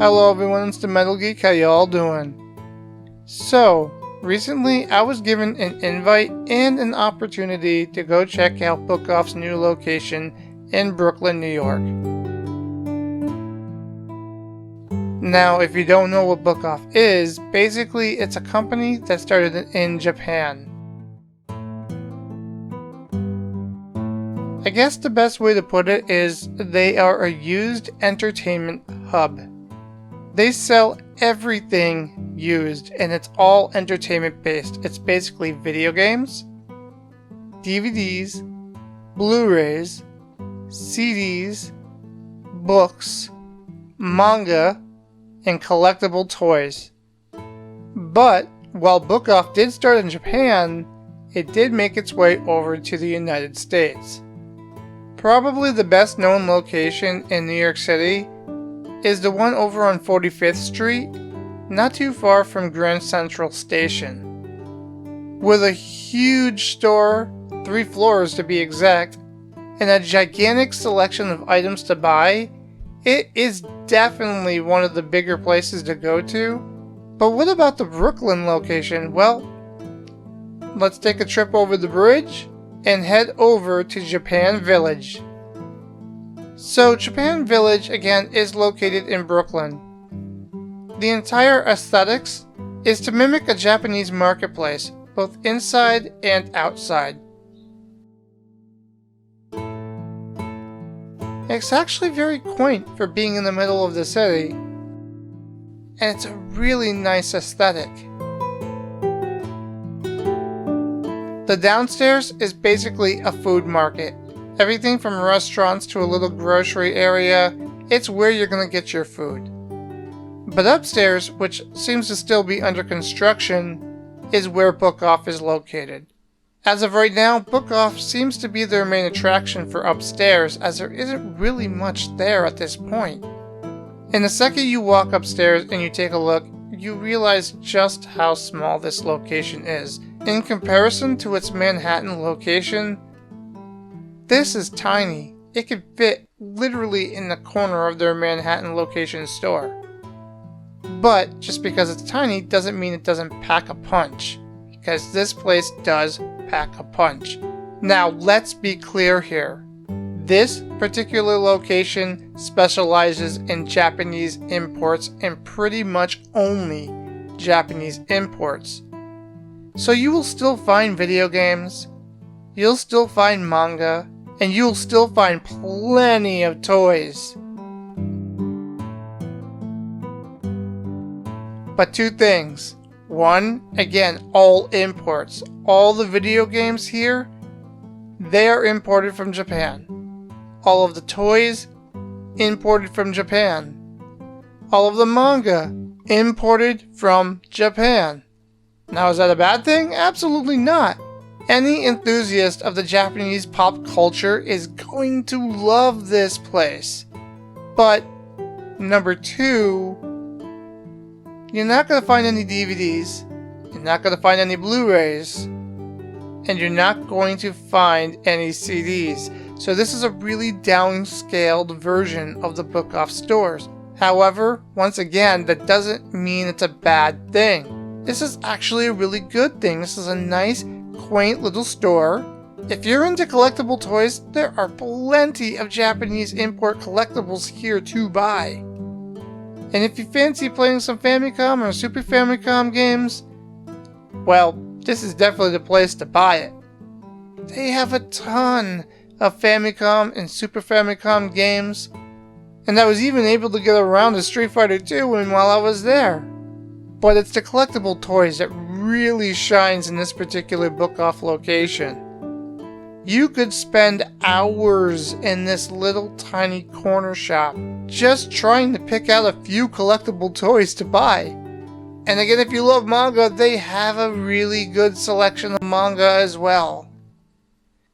Hello everyone, it's the Metal Geek, how y'all doing? So, recently I was given an invite and an opportunity to go check out Book Off's new location in Brooklyn, New York. Now, if you don't know what Book Off is, basically it's a company that started in Japan. I guess the best way to put it is they are a used entertainment hub. They sell everything used, and it's all entertainment based. It's basically video games, DVDs, Blu-rays, CDs, books, manga, and collectible toys. But while Book Off did start in Japan, it did make its way over to the United States. Probably the best known location in New York City is the one over on 45th Street, not too far from Grand Central Station. With a huge store, 3 floors to be exact, and a gigantic selection of items to buy, it is definitely one of the bigger places to go to. But what about the Brooklyn location? Well, let's take a trip over the bridge and head over to Japan Village. So Japan Village, again, is located in Brooklyn. The entire aesthetics is to mimic a Japanese marketplace, both inside and outside. It's actually very quaint for being in the middle of the city, and it's a really nice aesthetic. The downstairs is basically a food market. Everything from restaurants to a little grocery area, it's where you're going to get your food. But upstairs, which seems to still be under construction, is where Book Off is located. As of right now, Book Off seems to be their main attraction for upstairs, as there isn't really much there at this point. And the second you walk upstairs and you take a look, you realize just how small this location is. In comparison to its Manhattan location, this is tiny. It could fit literally in the corner of their Manhattan location store. But just because it's tiny doesn't mean it doesn't pack a punch, because this place does pack a punch. Now let's be clear here. This particular location specializes in Japanese imports and pretty much only Japanese imports. So you will still find video games, you'll still find manga, and you'll still find plenty of toys. But 2 things. 1, again, all imports. All the video games here, they are imported from Japan. All of the toys, imported from Japan. All of the manga, imported from Japan. Now, is that a bad thing? Absolutely not. Any enthusiast of the Japanese pop culture is going to love this place. But, number 2, you're not going to find any DVDs, you're not going to find any Blu-rays, and you're not going to find any CDs. So this is a really downscaled version of the Book Off stores. However, once again, that doesn't mean it's a bad thing. This is actually a really good thing. This is a nice, quaint little store. If you're into collectible toys, there are plenty of Japanese import collectibles here to buy. And if you fancy playing some Famicom or Super Famicom games, well, this is definitely the place to buy it. They have a ton of Famicom and Super Famicom games, and I was even able to get around to Street Fighter 2 while I was there. But it's the collectible toys that really shines in this particular Book Off location. You could spend hours in this little tiny corner shop just trying to pick out a few collectible toys to buy. And again, if you love manga, they have a really good selection of manga as well.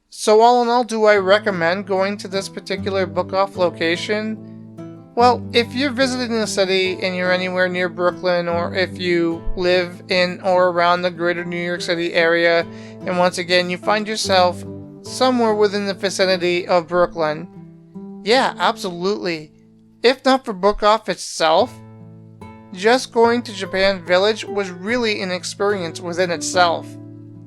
So all in all, do I recommend going to this particular Book Off location? Well, if you're visiting the city and you're anywhere near Brooklyn, or if you live in or around the greater New York City area, and once again you find yourself somewhere within the vicinity of Brooklyn, yeah, absolutely. If not for Book Off itself, Just going to Japan Village was really an experience within itself.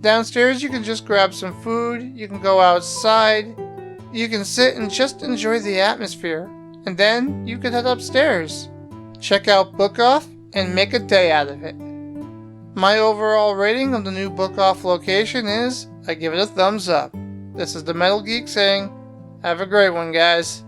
Downstairs you can just grab some food, you can go outside, you can sit and just enjoy the atmosphere, and then you can head upstairs. Check out Book Off and make a day out of it. My overall rating of the new Book Off location is, I give it a thumbs up. This is the Metal Geek saying, have a great one, guys.